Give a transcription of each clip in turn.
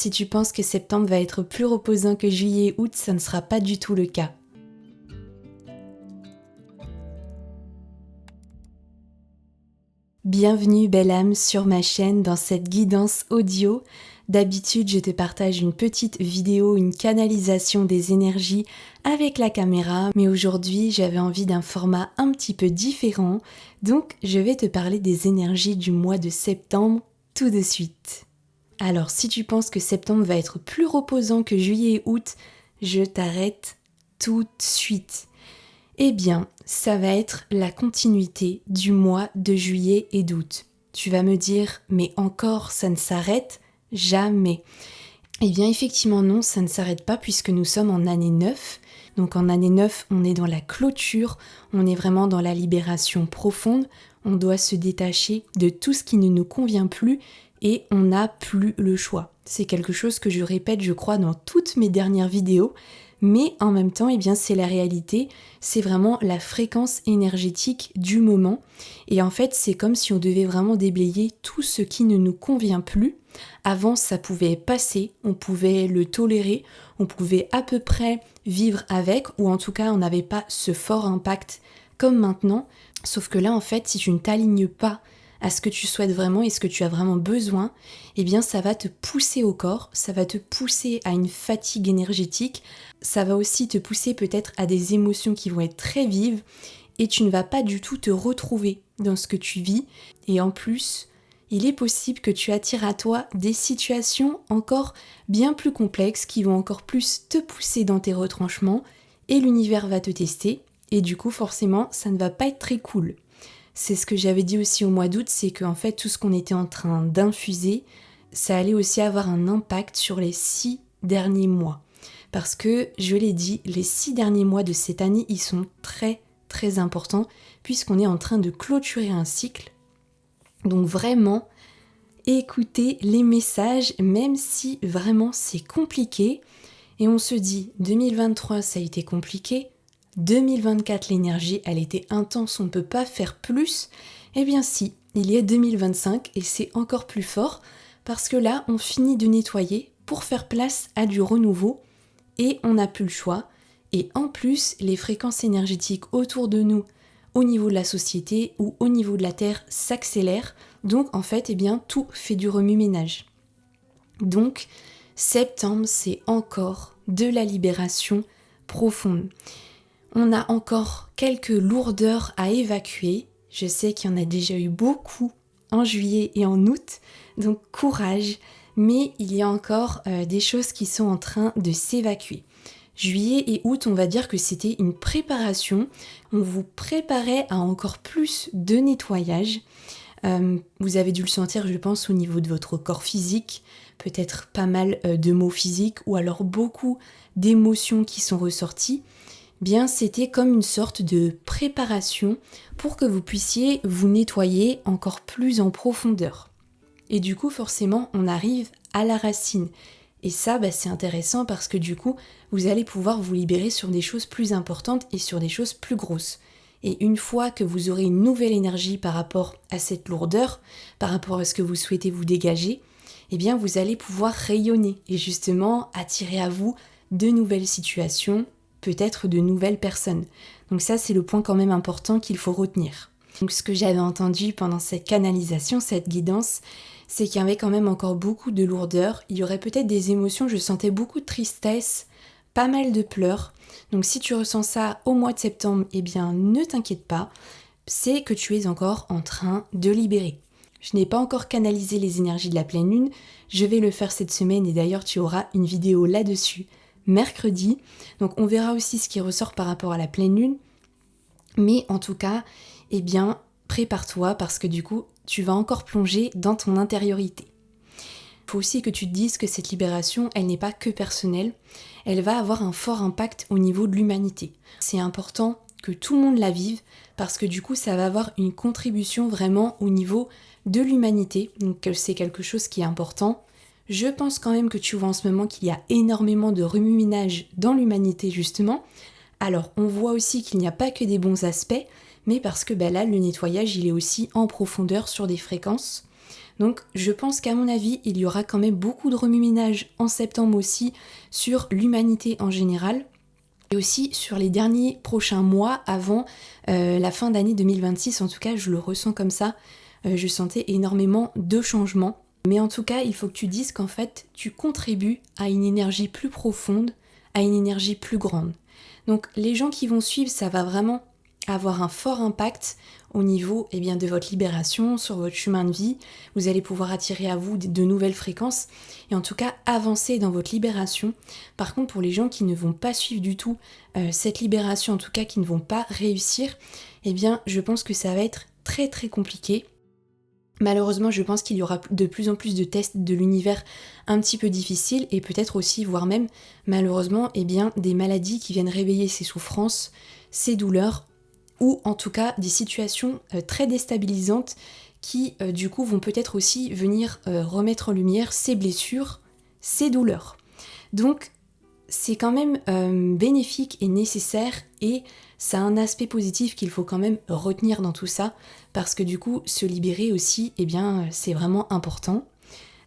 si tu penses que septembre va être plus reposant que juillet et août, ça ne sera pas du tout le cas. Bienvenue belle âme sur ma chaîne dans cette guidance audio. D'habitude, je te partage une petite vidéo, une canalisation des énergies avec la caméra, mais aujourd'hui, j'avais envie d'un format un petit peu différent, donc je vais te parler des énergies du mois de septembre tout de suite. Alors, si tu penses que septembre va être plus reposant que juillet et août, je t'arrête tout de suite. Eh bien, ça va être la continuité du mois de juillet et d'août. Tu vas me dire, mais encore, ça ne s'arrête jamais. Eh bien, effectivement, non, ça ne s'arrête pas puisque nous sommes en année 9. Donc en année 9, on est dans la clôture, on est vraiment dans la libération profonde. On doit se détacher de tout ce qui ne nous convient plus et on n'a plus le choix. C'est quelque chose que je répète, je crois, dans toutes mes dernières vidéos. Mais en même temps, eh bien, c'est la réalité, c'est vraiment la fréquence énergétique du moment. Et en fait, c'est comme si on devait vraiment déblayer tout ce qui ne nous convient plus. Avant, ça pouvait passer, on pouvait le tolérer, on pouvait à peu près vivre avec, ou en tout cas, on n'avait pas ce fort impact comme maintenant. Sauf que là, en fait, si tu ne t'alignes pas à ce que tu souhaites vraiment et ce que tu as vraiment besoin, eh bien ça va te pousser au corps, ça va te pousser à une fatigue énergétique, ça va aussi te pousser peut-être à des émotions qui vont être très vives et tu ne vas pas du tout te retrouver dans ce que tu vis. Et en plus, il est possible que tu attires à toi des situations encore bien plus complexes qui vont encore plus te pousser dans tes retranchements et l'univers va te tester et du coup forcément ça ne va pas être très cool. C'est ce que j'avais dit aussi au mois d'août, c'est qu'en fait tout ce qu'on était en train d'infuser, ça allait aussi avoir un impact sur les 6 derniers mois. Parce que, je l'ai dit, les 6 derniers mois de cette année, ils sont très très importants puisqu'on est en train de clôturer un cycle. Donc vraiment, écoutez les messages, même si vraiment c'est compliqué. Et on se dit, 2023 ça a été compliqué, 2024, l'énergie, elle était intense, on ne peut pas faire plus. Eh bien si, il y a 2025 et c'est encore plus fort parce que là, on finit de nettoyer pour faire place à du renouveau et on n'a plus le choix. Et en plus, les fréquences énergétiques autour de nous, au niveau de la société ou au niveau de la Terre, s'accélèrent. Donc en fait, eh bien, tout fait du remue-ménage. Donc, septembre, c'est encore de la libération profonde. On a encore quelques lourdeurs à évacuer. Je sais qu'il y en a déjà eu beaucoup en juillet et en août, donc courage. Mais il y a encore des choses qui sont en train de s'évacuer. Juillet et août, on va dire que c'était une préparation. On vous préparait à encore plus de nettoyage. Vous avez dû le sentir, je pense, au niveau de votre corps physique. Peut-être pas mal de mots physiques ou alors beaucoup d'émotions qui sont ressorties. Bien, c'était comme une sorte de préparation pour que vous puissiez vous nettoyer encore plus en profondeur. Et du coup, forcément, on arrive à la racine. Et ça, c'est intéressant parce que du coup, vous allez pouvoir vous libérer sur des choses plus importantes et sur des choses plus grosses. Et une fois que vous aurez une nouvelle énergie par rapport à cette lourdeur, par rapport à ce que vous souhaitez vous dégager, eh bien, vous allez pouvoir rayonner et justement attirer à vous de nouvelles situations, peut-être de nouvelles personnes. Donc ça, c'est le point quand même important qu'il faut retenir. Donc ce que j'avais entendu pendant cette canalisation, cette guidance, c'est qu'il y avait quand même encore beaucoup de lourdeur. Il y aurait peut-être des émotions, je sentais beaucoup de tristesse, pas mal de pleurs. Donc si tu ressens ça au mois de septembre, eh bien ne t'inquiète pas, c'est que tu es encore en train de libérer. Je n'ai pas encore canalisé les énergies de la pleine lune, je vais le faire cette semaine et d'ailleurs tu auras une vidéo là-dessus mercredi. Donc on verra aussi ce qui ressort par rapport à la pleine lune. Mais en tout cas, eh bien, prépare-toi parce que du coup, tu vas encore plonger dans ton intériorité. Il faut aussi que tu te dises que cette libération, elle n'est pas que personnelle, elle va avoir un fort impact au niveau de l'humanité. C'est important que tout le monde la vive parce que du coup, ça va avoir une contribution vraiment au niveau de l'humanité. Donc c'est quelque chose qui est important. Je pense quand même que tu vois en ce moment qu'il y a énormément de remue-ménage dans l'humanité justement. Alors on voit aussi qu'il n'y a pas que des bons aspects, mais parce que là le nettoyage il est aussi en profondeur sur des fréquences. Donc je pense qu'à mon avis, il y aura quand même beaucoup de remue-ménage en septembre aussi sur l'humanité en général et aussi sur les derniers prochains mois avant la fin d'année 2026. En tout cas, je le ressens comme ça. Je sentais énormément de changements. Mais en tout cas, il faut que tu dises qu'en fait, tu contribues à une énergie plus profonde, à une énergie plus grande. Donc les gens qui vont suivre, ça va vraiment avoir un fort impact au niveau de votre libération, sur votre chemin de vie. Vous allez pouvoir attirer à vous de nouvelles fréquences et en tout cas avancer dans votre libération. Par contre, pour les gens qui ne vont pas suivre du tout cette libération, en tout cas qui ne vont pas réussir, je pense que ça va être très très compliqué. Malheureusement, je pense qu'il y aura de plus en plus de tests de l'univers un petit peu difficiles et peut-être aussi, voire même, malheureusement, des maladies qui viennent réveiller ces souffrances, ces douleurs, ou en tout cas des situations très déstabilisantes qui, du coup, vont peut-être aussi venir remettre en lumière ces blessures, ces douleurs. Donc, c'est quand même bénéfique et nécessaire et ça a un aspect positif qu'il faut quand même retenir dans tout ça parce que du coup se libérer aussi c'est vraiment important.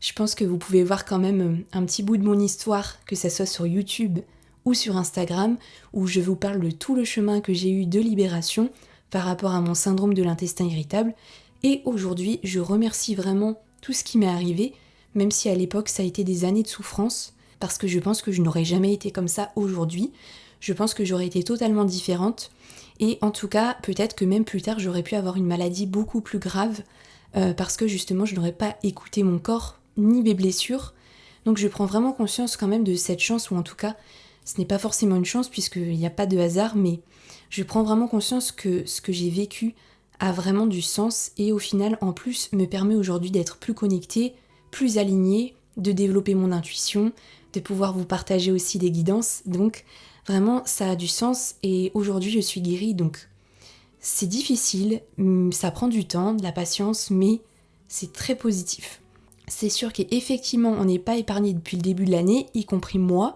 Je pense que vous pouvez voir quand même un petit bout de mon histoire, que ça soit sur YouTube ou sur Instagram, où je vous parle de tout le chemin que j'ai eu de libération par rapport à mon syndrome de l'intestin irritable. Et aujourd'hui, je remercie vraiment tout ce qui m'est arrivé, même si à l'époque ça a été des années de souffrance, parce que je pense que je n'aurais jamais été comme ça aujourd'hui. Je pense que j'aurais été totalement différente. Et en tout cas, peut-être que même plus tard, j'aurais pu avoir une maladie beaucoup plus grave, parce que justement, je n'aurais pas écouté mon corps, ni mes blessures. Donc je prends vraiment conscience quand même de cette chance, ou en tout cas, ce n'est pas forcément une chance, puisqu'il n'y a pas de hasard, mais je prends vraiment conscience que ce que j'ai vécu a vraiment du sens, et au final, en plus, me permet aujourd'hui d'être plus connectée, plus alignée, de développer mon intuition, de pouvoir vous partager aussi des guidances. Donc vraiment ça a du sens et aujourd'hui je suis guérie, donc c'est difficile, ça prend du temps, de la patience, mais c'est très positif. C'est sûr qu'effectivement on n'est pas épargné depuis le début de l'année, y compris moi.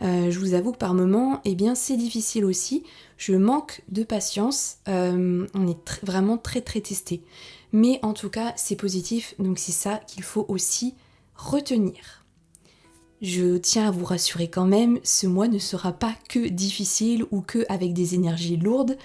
Je vous avoue que par moments, c'est difficile aussi. Je manque de patience, on est vraiment très très testé. Mais en tout cas c'est positif, donc c'est ça qu'il faut aussi retenir. Je tiens à vous rassurer quand même, ce mois ne sera pas que difficile ou que avec des énergies lourdes.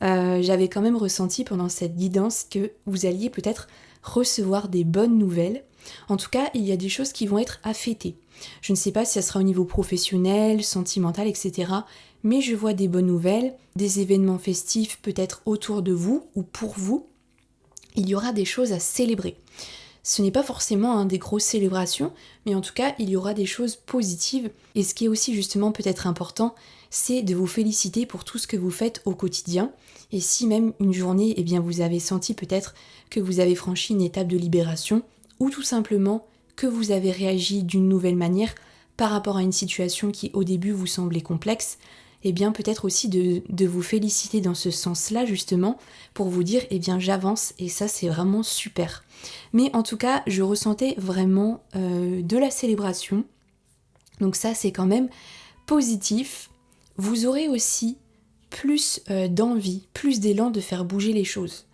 J'avais quand même ressenti pendant cette guidance que vous alliez peut-être recevoir des bonnes nouvelles. En tout cas, il y a des choses qui vont être à fêter. Je ne sais pas si ça sera au niveau professionnel, sentimental, etc. Mais je vois des bonnes nouvelles, des événements festifs peut-être autour de vous ou pour vous. Il y aura des choses à célébrer. Ce n'est pas forcément des grosses célébrations, mais en tout cas, il y aura des choses positives. Et ce qui est aussi justement peut-être important, c'est de vous féliciter pour tout ce que vous faites au quotidien. Et si même une journée, vous avez senti peut-être que vous avez franchi une étape de libération, ou tout simplement que vous avez réagi d'une nouvelle manière par rapport à une situation qui au début vous semblait complexe, peut-être aussi de vous féliciter dans ce sens-là justement pour vous dire j'avance et ça c'est vraiment super. Mais en tout cas je ressentais vraiment de la célébration, donc ça c'est quand même positif. Vous aurez aussi plus d'envie, plus d'élan de faire bouger les choses.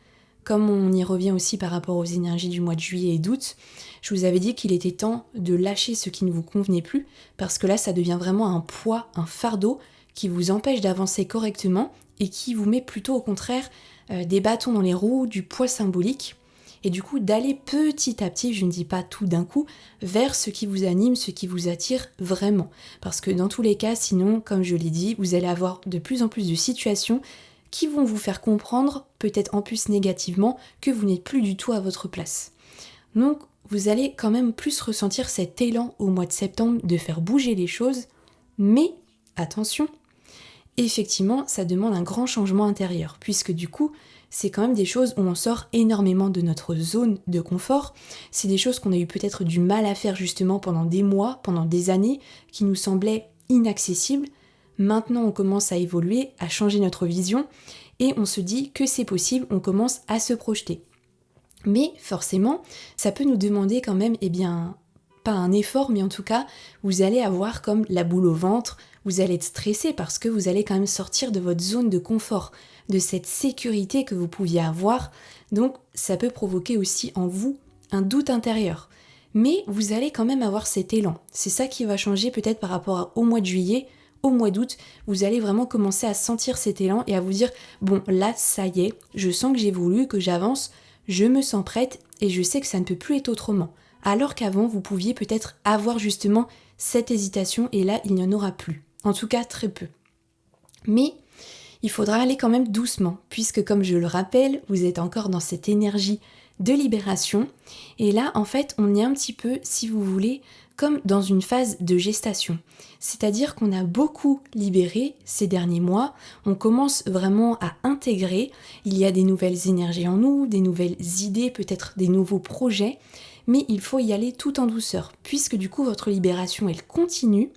Comme on y revient aussi par rapport aux énergies du mois de juillet et d'août, je vous avais dit qu'il était temps de lâcher ce qui ne vous convenait plus, parce que là ça devient vraiment un poids, un fardeau qui vous empêche d'avancer correctement et qui vous met plutôt au contraire des bâtons dans les roues, du poids symbolique, et du coup d'aller petit à petit, je ne dis pas tout d'un coup, vers ce qui vous anime, ce qui vous attire vraiment. Parce que dans tous les cas, sinon, comme je l'ai dit, vous allez avoir de plus en plus de situations qui vont vous faire comprendre, peut-être en plus négativement, que vous n'êtes plus du tout à votre place. Donc vous allez quand même plus ressentir cet élan au mois de septembre de faire bouger les choses, mais attention, effectivement, ça demande un grand changement intérieur, puisque du coup, c'est quand même des choses où on sort énormément de notre zone de confort. C'est des choses qu'on a eu peut-être du mal à faire justement pendant des mois, pendant des années, qui nous semblaient inaccessibles. Maintenant, on commence à évoluer, à changer notre vision, et on se dit que c'est possible, on commence à se projeter. Mais forcément, ça peut nous demander quand même, pas un effort, mais en tout cas, vous allez avoir comme la boule au ventre, vous allez être stressé parce que vous allez quand même sortir de votre zone de confort, de cette sécurité que vous pouviez avoir. Donc, ça peut provoquer aussi en vous un doute intérieur. Mais vous allez quand même avoir cet élan. C'est ça qui va changer peut-être par rapport au mois de juillet, au mois d'août. Vous allez vraiment commencer à sentir cet élan et à vous dire « Bon, là, ça y est, je sens que j'évolue, que j'avance, je me sens prête et je sais que ça ne peut plus être autrement. » Alors qu'avant, vous pouviez peut-être avoir justement cette hésitation et là, il n'y en aura plus. En tout cas, très peu. Mais il faudra aller quand même doucement, puisque comme je le rappelle, vous êtes encore dans cette énergie de libération. Et là, en fait, on est un petit peu, si vous voulez, comme dans une phase de gestation. C'est-à-dire qu'on a beaucoup libéré ces derniers mois, on commence vraiment à intégrer, il y a des nouvelles énergies en nous, des nouvelles idées, peut-être des nouveaux projets, mais il faut y aller tout en douceur, puisque du coup votre libération elle continue.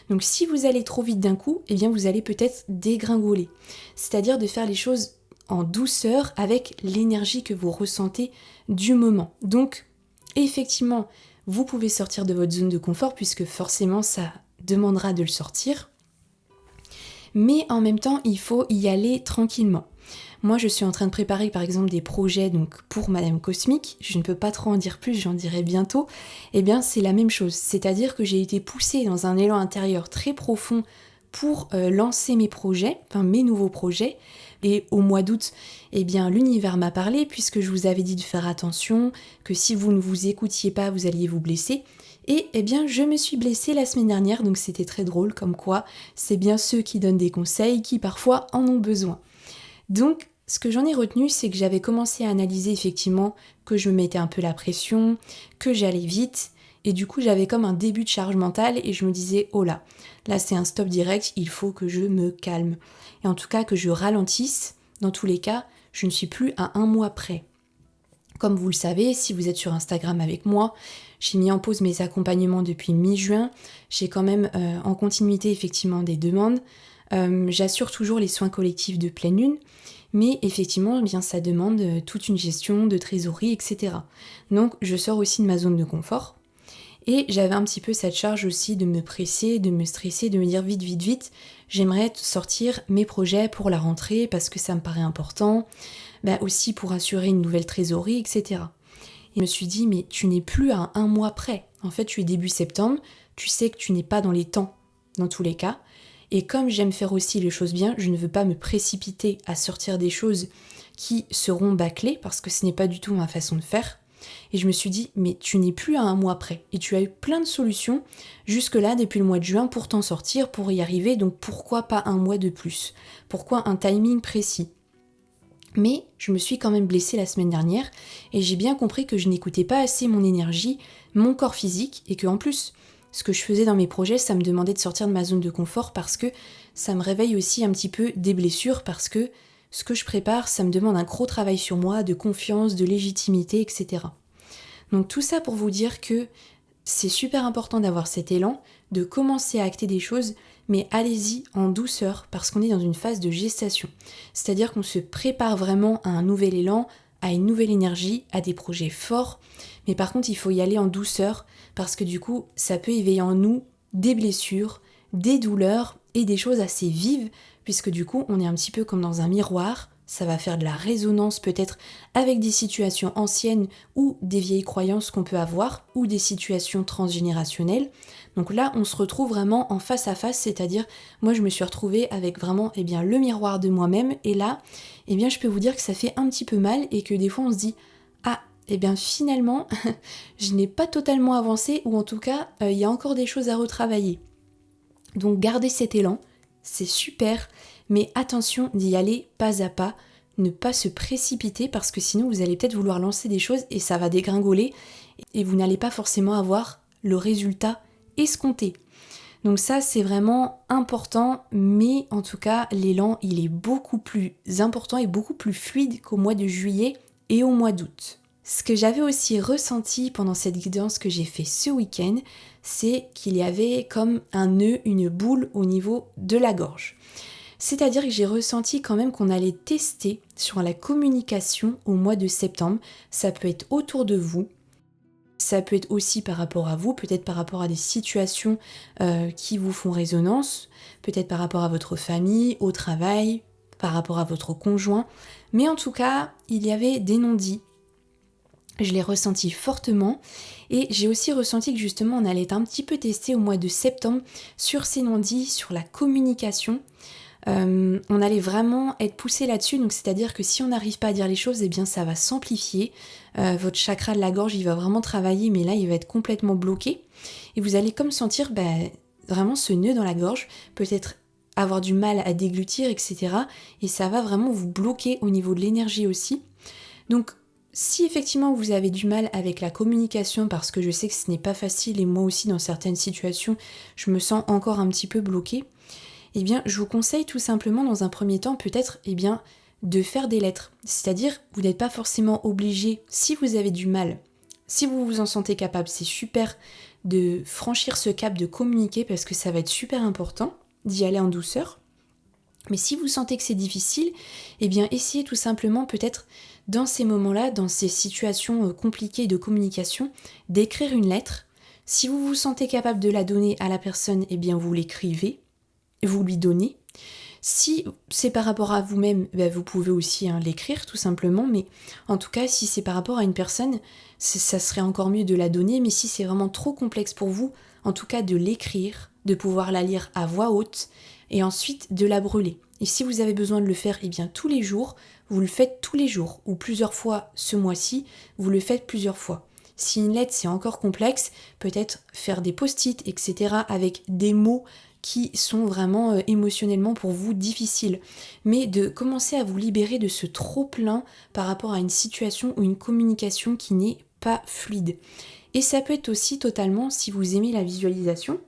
Donc si vous allez trop vite d'un coup, eh bien vous allez peut-être dégringoler. C'est-à-dire de faire les choses en douceur avec l'énergie que vous ressentez du moment. Donc effectivement, vous pouvez sortir de votre zone de confort puisque forcément ça demandera de le sortir. Mais en même temps, il faut y aller tranquillement. Moi, je suis en train de préparer par exemple des projets donc pour Madame Cosmique, je ne peux pas trop en dire plus, j'en dirai bientôt. Eh bien, c'est la même chose, c'est-à-dire que j'ai été poussée dans un élan intérieur très profond pour lancer mes projets, enfin mes nouveaux projets. Et au mois d'août, eh bien, l'univers m'a parlé puisque je vous avais dit de faire attention, que si vous ne vous écoutiez pas, vous alliez vous blesser. Et eh bien, je me suis blessée la semaine dernière, donc c'était très drôle, comme quoi c'est bien ceux qui donnent des conseils qui parfois en ont besoin. Donc, ce que j'en ai retenu, c'est que j'avais commencé à analyser effectivement que je me mettais un peu la pression, que j'allais vite, et du coup j'avais comme un début de charge mentale et je me disais oh là c'est un stop direct, il faut que je me calme. Et en tout cas que je ralentisse, dans tous les cas, je ne suis plus à un mois près. Comme vous le savez, si vous êtes sur Instagram avec moi, j'ai mis en pause mes accompagnements depuis mi-juin, j'ai quand même en continuité effectivement des demandes. J'assure toujours les soins collectifs de pleine lune, mais effectivement, eh bien, ça demande toute une gestion de trésorerie, etc. Donc, je sors aussi de ma zone de confort. Et j'avais un petit peu cette charge aussi de me presser, de me stresser, de me dire vite, vite, vite, j'aimerais sortir mes projets pour la rentrée parce que ça me paraît important, aussi pour assurer une nouvelle trésorerie, etc. Et je me suis dit, mais tu n'es plus à un mois près. En fait, tu es début septembre, tu sais que tu n'es pas dans les temps, dans tous les cas. Et comme j'aime faire aussi les choses bien, je ne veux pas me précipiter à sortir des choses qui seront bâclées, parce que ce n'est pas du tout ma façon de faire. Et je me suis dit, mais tu n'es plus à un mois près. Et tu as eu plein de solutions jusque-là depuis le mois de juin pour t'en sortir, pour y arriver. Donc pourquoi pas un mois de plus? Pourquoi un timing précis? Mais je me suis quand même blessée la semaine dernière et j'ai bien compris que je n'écoutais pas assez mon énergie, mon corps physique et que en plus, ce que je faisais dans mes projets, ça me demandait de sortir de ma zone de confort parce que ça me réveille aussi un petit peu des blessures parce que ce que je prépare, ça me demande un gros travail sur moi, de confiance, de légitimité, etc. Donc tout ça pour vous dire que c'est super important d'avoir cet élan, de commencer à acter des choses, mais allez-y en douceur parce qu'on est dans une phase de gestation. C'est-à-dire qu'on se prépare vraiment à un nouvel élan, à une nouvelle énergie, à des projets forts, mais par contre il faut y aller en douceur parce que du coup ça peut éveiller en nous des blessures, des douleurs et des choses assez vives puisque du coup on est un petit peu comme dans un miroir. Ça va faire de la résonance peut-être avec des situations anciennes ou des vieilles croyances qu'on peut avoir ou des situations transgénérationnelles. Donc là, on se retrouve vraiment en face à face, c'est-à-dire moi je me suis retrouvée avec vraiment le miroir de moi-même et là, je peux vous dire que ça fait un petit peu mal et que des fois on se dit ah, finalement, je n'ai pas totalement avancé ou en tout cas, il y a encore des choses à retravailler. Donc gardez cet élan, c'est super, mais attention d'y aller pas à pas, ne pas se précipiter parce que sinon vous allez peut-être vouloir lancer des choses et ça va dégringoler et vous n'allez pas forcément avoir le résultat escompté. Donc ça c'est vraiment important, mais en tout cas l'élan il est beaucoup plus important et beaucoup plus fluide qu'au mois de juillet et au mois d'août. Ce que j'avais aussi ressenti pendant cette guidance que j'ai fait ce week-end, c'est qu'il y avait comme un nœud, une boule au niveau de la gorge. C'est-à-dire que j'ai ressenti quand même qu'on allait tester sur la communication au mois de septembre. Ça peut être autour de vous, ça peut être aussi par rapport à vous, peut-être par rapport à des situations qui vous font résonance, peut-être par rapport à votre famille, au travail, par rapport à votre conjoint. Mais en tout cas, il y avait des non-dits. Je l'ai ressenti fortement et j'ai aussi ressenti que justement on allait être un petit peu testé au mois de septembre sur ces non-dits, sur la communication. On allait vraiment être poussé là-dessus, donc c'est-à-dire que si on n'arrive pas à dire les choses, eh bien ça va s'amplifier. Votre chakra de la gorge, il va vraiment travailler, mais là il va être complètement bloqué. Et vous allez comme sentir vraiment ce nœud dans la gorge, peut-être avoir du mal à déglutir, etc. Et ça va vraiment vous bloquer au niveau de l'énergie aussi. Donc si effectivement vous avez du mal avec la communication, parce que je sais que ce n'est pas facile et moi aussi dans certaines situations, je me sens encore un petit peu bloquée, eh bien je vous conseille tout simplement dans un premier temps peut-être de faire des lettres. C'est-à-dire vous n'êtes pas forcément obligé, si vous avez du mal, si vous vous en sentez capable, c'est super de franchir ce cap de communiquer parce que ça va être super important d'y aller en douceur. Mais si vous sentez que c'est difficile, eh bien essayez tout simplement peut-être dans ces moments-là, dans ces situations compliquées de communication, d'écrire une lettre. Si vous vous sentez capable de la donner à la personne, eh bien vous l'écrivez, vous lui donnez. Si c'est par rapport à vous-même, vous pouvez aussi l'écrire tout simplement, mais en tout cas si c'est par rapport à une personne, ça serait encore mieux de la donner, mais si c'est vraiment trop complexe pour vous, en tout cas de l'écrire, de pouvoir la lire à voix haute, et ensuite de la brûler. Et si vous avez besoin de le faire tous les jours, vous le faites tous les jours, ou plusieurs fois ce mois-ci, vous le faites plusieurs fois. Si une lettre c'est encore complexe, peut-être faire des post-it, etc. avec des mots qui sont vraiment émotionnellement pour vous difficiles. Mais de commencer à vous libérer de ce trop-plein par rapport à une situation ou une communication qui n'est pas fluide. Et ça peut être aussi totalement, si vous aimez la visualisation,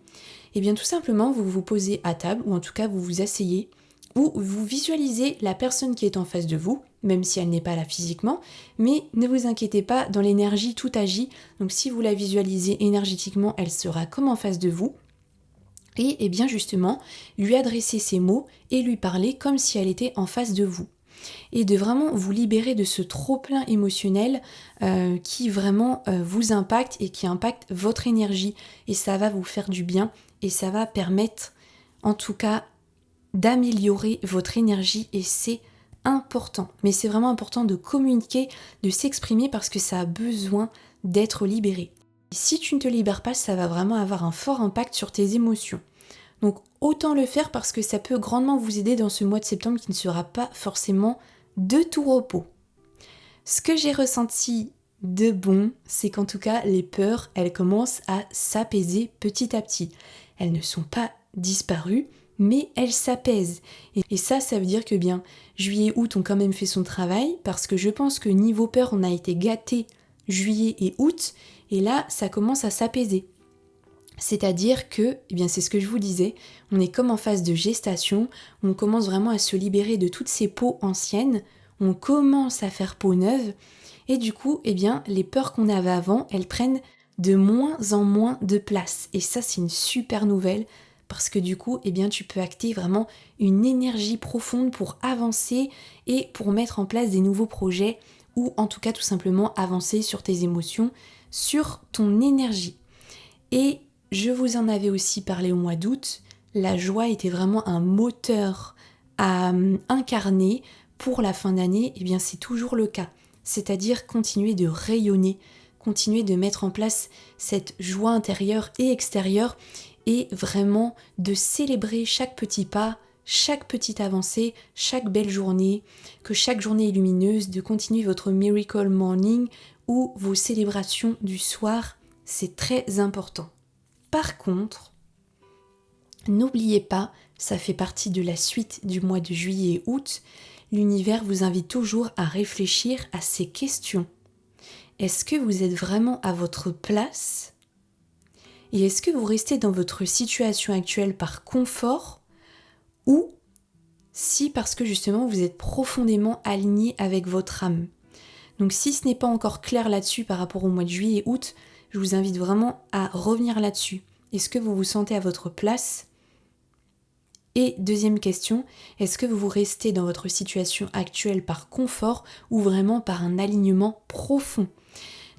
et bien tout simplement vous vous posez à table, ou en tout cas vous vous asseyez, ou vous visualisez la personne qui est en face de vous, même si elle n'est pas là physiquement, mais ne vous inquiétez pas, dans l'énergie tout agit, donc si vous la visualisez énergétiquement, elle sera comme en face de vous, et bien justement lui adresser ces mots et lui parler comme si elle était en face de vous. Et de vraiment vous libérer de ce trop-plein émotionnel qui vraiment vous impacte et qui impacte votre énergie. Et ça va vous faire du bien et ça va permettre en tout cas d'améliorer votre énergie et c'est important. Mais c'est vraiment important de communiquer, de s'exprimer parce que ça a besoin d'être libéré. Et si tu ne te libères pas, ça va vraiment avoir un fort impact sur tes émotions. Donc autant le faire parce que ça peut grandement vous aider dans ce mois de septembre qui ne sera pas forcément de tout repos. Ce que j'ai ressenti de bon, c'est qu'en tout cas les peurs, elles commencent à s'apaiser petit à petit. Elles ne sont pas disparues, mais elles s'apaisent. Et ça veut dire que juillet, août ont quand même fait son travail parce que je pense que niveau peur, on a été gâtés juillet et août et là, ça commence à s'apaiser. C'est-à-dire que, c'est ce que je vous disais, on est comme en phase de gestation, on commence vraiment à se libérer de toutes ces peaux anciennes, on commence à faire peau neuve, et du coup, les peurs qu'on avait avant, elles prennent de moins en moins de place. Et ça, c'est une super nouvelle, parce que du coup, tu peux acter vraiment une énergie profonde pour avancer et pour mettre en place des nouveaux projets, ou en tout cas tout simplement avancer sur tes émotions, sur ton énergie. Et je vous en avais aussi parlé au mois d'août, la joie était vraiment un moteur à incarner pour la fin d'année, c'est toujours le cas. C'est-à-dire continuer de rayonner, continuer de mettre en place cette joie intérieure et extérieure et vraiment de célébrer chaque petit pas, chaque petite avancée, chaque belle journée, que chaque journée est lumineuse, de continuer votre Miracle Morning ou vos célébrations du soir, c'est très important. Par contre, n'oubliez pas, ça fait partie de la suite du mois de juillet et août, l'univers vous invite toujours à réfléchir à ces questions. Est-ce que vous êtes vraiment à votre place ? Et est-ce que vous restez dans votre situation actuelle par confort ou si parce que justement vous êtes profondément aligné avec votre âme ? Donc si ce n'est pas encore clair là-dessus par rapport au mois de juillet et août, je vous invite vraiment à revenir là-dessus. Est-ce que vous vous sentez à votre place ? Et deuxième question, est-ce que vous restez dans votre situation actuelle par confort ou vraiment par un alignement profond ?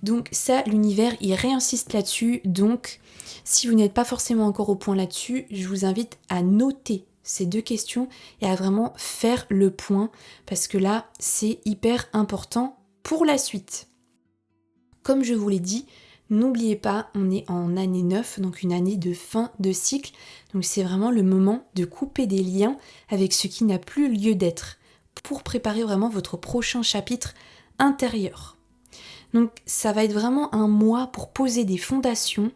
Donc ça, l'univers, il réinsiste là-dessus. Donc, si vous n'êtes pas forcément encore au point là-dessus, je vous invite à noter ces deux questions et à vraiment faire le point parce que là, c'est hyper important pour la suite. Comme je vous l'ai dit, n'oubliez pas, on est en année 9, donc une année de fin de cycle. Donc c'est vraiment le moment de couper des liens avec ce qui n'a plus lieu d'être pour préparer vraiment votre prochain chapitre intérieur. Donc ça va être vraiment un mois pour poser des fondations,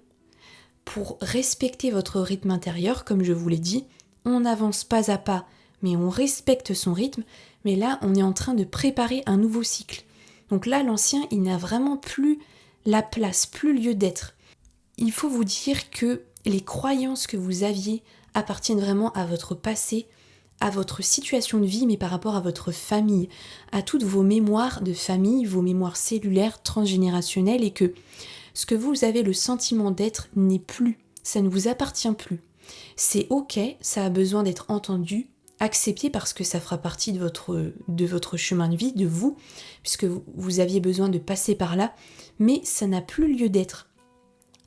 pour respecter votre rythme intérieur, comme je vous l'ai dit. On avance pas à pas, mais on respecte son rythme. Mais là, on est en train de préparer un nouveau cycle. Donc là, l'ancien, il n'a vraiment plus la place, plus lieu d'être. Il faut vous dire que les croyances que vous aviez appartiennent vraiment à votre passé, à votre situation de vie, mais par rapport à votre famille, à toutes vos mémoires de famille, vos mémoires cellulaires, transgénérationnelles, et que ce que vous avez le sentiment d'être n'est plus, ça ne vous appartient plus. C'est ok, ça a besoin d'être entendu, accepté parce que ça fera partie de votre chemin de vie, de vous, puisque vous aviez besoin de passer par là, mais ça n'a plus lieu d'être.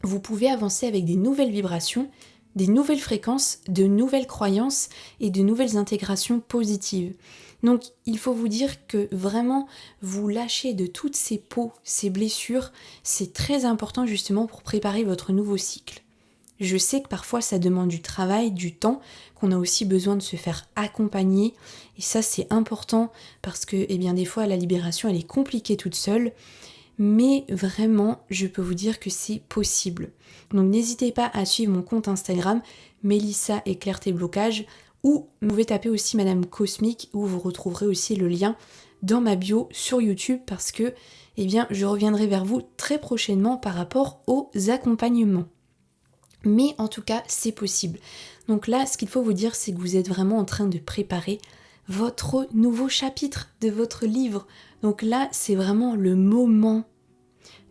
Vous pouvez avancer avec des nouvelles vibrations, des nouvelles fréquences, de nouvelles croyances et de nouvelles intégrations positives. Donc il faut vous dire que vraiment vous lâchez de toutes ces peaux, ces blessures, c'est très important justement pour préparer votre nouveau cycle. Je sais que parfois ça demande du travail, du temps, qu'on a aussi besoin de se faire accompagner. Et ça c'est important parce que des fois la libération elle est compliquée toute seule. Mais vraiment, je peux vous dire que c'est possible. Donc n'hésitez pas à suivre mon compte Instagram, Mélissa et Clarté Blocage, ou vous pouvez taper aussi Madame Cosmique, où vous retrouverez aussi le lien dans ma bio sur YouTube parce que je reviendrai vers vous très prochainement par rapport aux accompagnements. Mais en tout cas, c'est possible. Donc là, ce qu'il faut vous dire, c'est que vous êtes vraiment en train de préparer votre nouveau chapitre de votre livre. Donc là, c'est vraiment le moment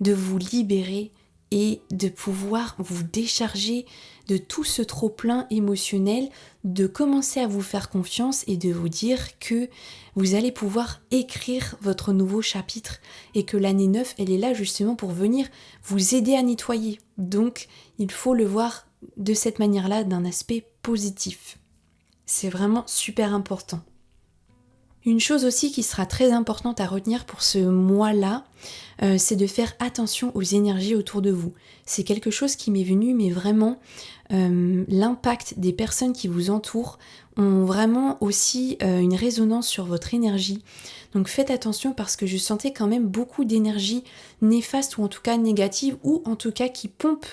de vous libérer et de pouvoir vous décharger de tout ce trop-plein émotionnel, de commencer à vous faire confiance et de vous dire que vous allez pouvoir écrire votre nouveau chapitre et que l'année 9, elle est là justement pour venir vous aider à nettoyer. Donc, il faut le voir de cette manière-là, d'un aspect positif. C'est vraiment super important. Une chose aussi qui sera très importante à retenir pour ce mois-là, c'est de faire attention aux énergies autour de vous. C'est quelque chose qui m'est venu, mais vraiment, l'impact des personnes qui vous entourent ont vraiment aussi une résonance sur votre énergie. Donc faites attention parce que je sentais quand même beaucoup d'énergie néfaste ou en tout cas négative ou en tout cas qui pompe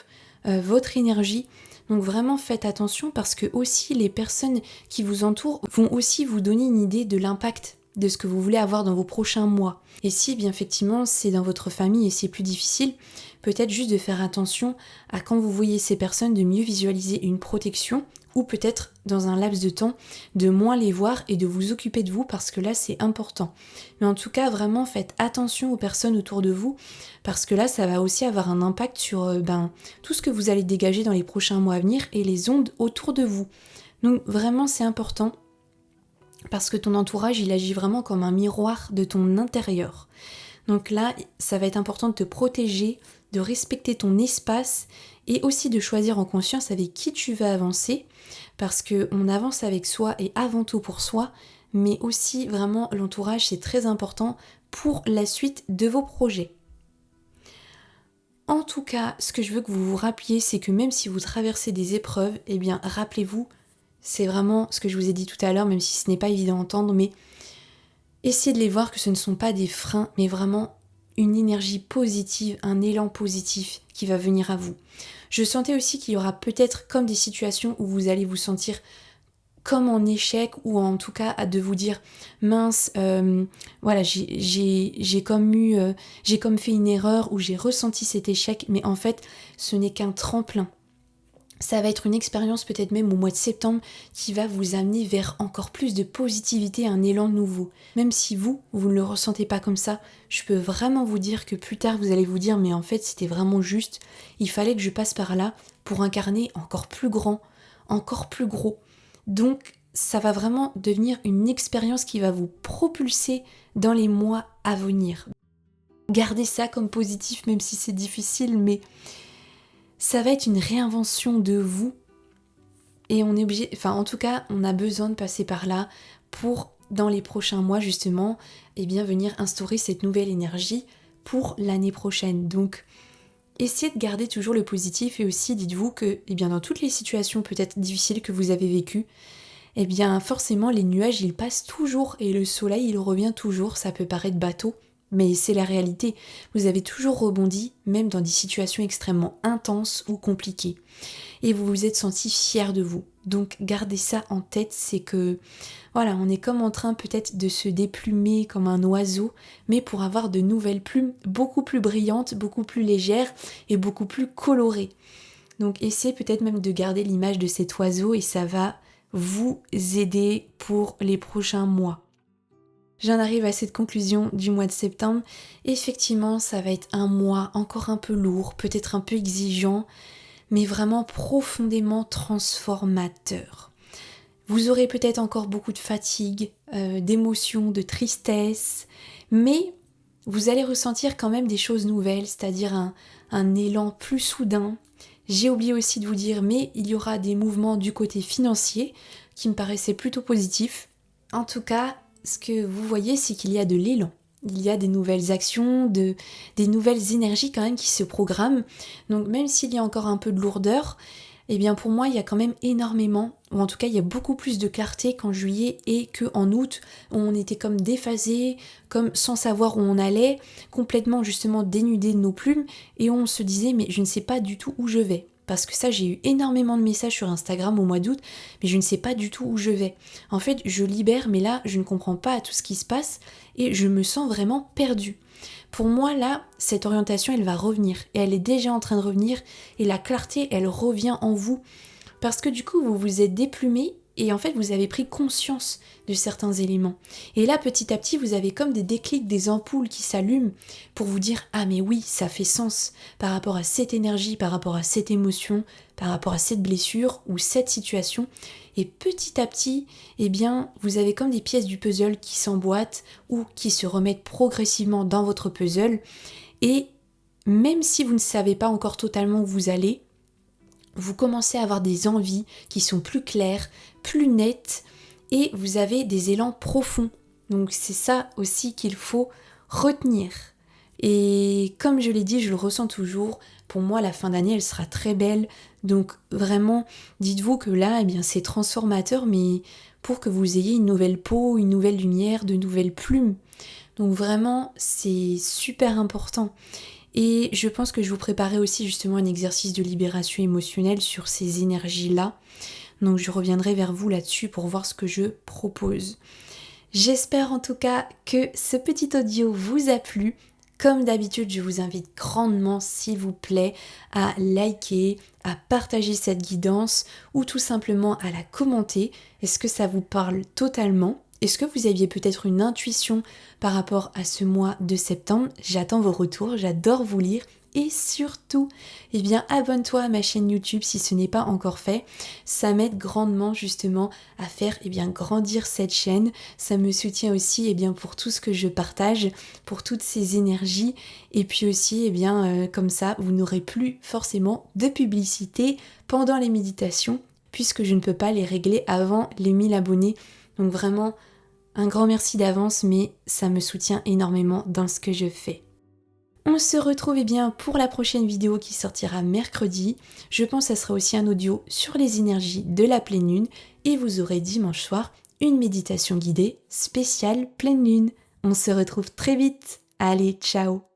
votre énergie. Donc vraiment faites attention parce que aussi les personnes qui vous entourent vont aussi vous donner une idée de l'impact de ce que vous voulez avoir dans vos prochains mois. Et si bien effectivement c'est dans votre famille et c'est plus difficile, peut-être juste de faire attention à quand vous voyez ces personnes de mieux visualiser une protection ou peut-être dans un laps de temps de moins les voir et de vous occuper de vous parce que là c'est important. Mais en tout cas vraiment faites attention aux personnes autour de vous parce que là ça va aussi avoir un impact sur tout ce que vous allez dégager dans les prochains mois à venir et les ondes autour de vous. Donc vraiment c'est important parce que ton entourage il agit vraiment comme un miroir de ton intérieur. Donc là ça va être important de te protéger, de respecter ton espace et aussi de choisir en conscience avec qui tu vas avancer parce qu'on avance avec soi et avant tout pour soi, mais aussi vraiment l'entourage c'est très important pour la suite de vos projets. En tout cas, ce que je veux que vous vous rappeliez, c'est que même si vous traversez des épreuves, rappelez-vous, c'est vraiment ce que je vous ai dit tout à l'heure, même si ce n'est pas évident à entendre, mais essayez de les voir que ce ne sont pas des freins, mais vraiment une énergie positive, un élan positif qui va venir à vous. Je sentais aussi qu'il y aura peut-être comme des situations où vous allez vous sentir comme en échec ou en tout cas de vous dire mince, j'ai comme fait une erreur ou j'ai ressenti cet échec, mais en fait ce n'est qu'un tremplin. Ça va être une expérience peut-être même au mois de septembre qui va vous amener vers encore plus de positivité, un élan nouveau. Même si vous ne le ressentez pas comme ça, je peux vraiment vous dire que plus tard vous allez vous dire mais en fait c'était vraiment juste, il fallait que je passe par là pour incarner encore plus grand, encore plus gros. Donc ça va vraiment devenir une expérience qui va vous propulser dans les mois à venir. Gardez ça comme positif même si c'est difficile, mais ça va être une réinvention de vous et on est obligé, en tout cas on a besoin de passer par là pour dans les prochains mois justement venir instaurer cette nouvelle énergie pour l'année prochaine. Donc essayez de garder toujours le positif et aussi dites-vous que dans toutes les situations peut-être difficiles que vous avez vécues, forcément les nuages ils passent toujours et le soleil il revient toujours. Ça peut paraître bateau, mais c'est la réalité. Vous avez toujours rebondi, même dans des situations extrêmement intenses ou compliquées. Et vous vous êtes senti fier de vous. Donc gardez ça en tête, c'est que voilà, on est comme en train peut-être de se déplumer comme un oiseau, mais pour avoir de nouvelles plumes beaucoup plus brillantes, beaucoup plus légères et beaucoup plus colorées. Donc essayez peut-être même de garder l'image de cet oiseau et ça va vous aider pour les prochains mois. J'en arrive à cette conclusion du mois de septembre. Effectivement, ça va être un mois encore un peu lourd, peut-être un peu exigeant, mais vraiment profondément transformateur. Vous aurez peut-être encore beaucoup de fatigue, d'émotions, de tristesse, mais vous allez ressentir quand même des choses nouvelles, c'est-à-dire un élan plus soudain. J'ai oublié aussi de vous dire, mais il y aura des mouvements du côté financier qui me paraissaient plutôt positifs. En tout cas, ce que vous voyez, c'est qu'il y a de l'élan. Il y a des nouvelles actions, des nouvelles énergies quand même qui se programment. Donc même s'il y a encore un peu de lourdeur, pour moi il y a quand même énormément, ou en tout cas il y a beaucoup plus de clarté qu'en juillet et qu'en août, où on était comme déphasé, comme sans savoir où on allait, complètement justement dénudé de nos plumes, et on se disait mais je ne sais pas du tout où je vais. Parce que ça, j'ai eu énormément de messages sur Instagram au mois d'août, mais je ne sais pas du tout où je vais. En fait, je libère, mais là, je ne comprends pas tout ce qui se passe et je me sens vraiment perdue. Pour moi, là, cette orientation, elle va revenir. Et elle est déjà en train de revenir. Et la clarté, elle revient en vous. Parce que du coup, vous vous êtes déplumé et en fait, vous avez pris conscience de certains éléments. Et là, petit à petit, vous avez comme des déclics, des ampoules qui s'allument pour vous dire « Ah mais oui, ça fait sens par rapport à cette énergie, par rapport à cette émotion, par rapport à cette blessure ou cette situation. » Et petit à petit, vous avez comme des pièces du puzzle qui s'emboîtent ou qui se remettent progressivement dans votre puzzle. Et même si vous ne savez pas encore totalement où vous allez, vous commencez à avoir des envies qui sont plus claires, plus nettes, et vous avez des élans profonds. Donc c'est ça aussi qu'il faut retenir. Et comme je l'ai dit, je le ressens toujours, pour moi la fin d'année elle sera très belle. Donc vraiment, dites-vous que là, c'est transformateur, mais pour que vous ayez une nouvelle peau, une nouvelle lumière, de nouvelles plumes. Donc vraiment, c'est super important. Et je pense que je vous préparais aussi justement un exercice de libération émotionnelle sur ces énergies-là. Donc je reviendrai vers vous là-dessus pour voir ce que je propose. J'espère en tout cas que ce petit audio vous a plu. Comme d'habitude, je vous invite grandement, s'il vous plaît, à liker, à partager cette guidance ou tout simplement à la commenter. Est-ce que ça vous parle totalement ? Est-ce que vous aviez peut-être une intuition par rapport à ce mois de septembre ? J'attends vos retours, j'adore vous lire. Et surtout, abonne-toi à ma chaîne YouTube si ce n'est pas encore fait. Ça m'aide grandement justement à faire grandir cette chaîne. Ça me soutient aussi pour tout ce que je partage, pour toutes ces énergies. Et puis aussi, comme ça, vous n'aurez plus forcément de publicité pendant les méditations, puisque je ne peux pas les régler avant les 1000 abonnés. Donc vraiment, un grand merci d'avance, mais ça me soutient énormément dans ce que je fais. On se retrouve pour la prochaine vidéo qui sortira mercredi. Je pense que ça sera aussi un audio sur les énergies de la pleine lune. Et vous aurez dimanche soir une méditation guidée spéciale pleine lune. On se retrouve très vite. Allez, ciao!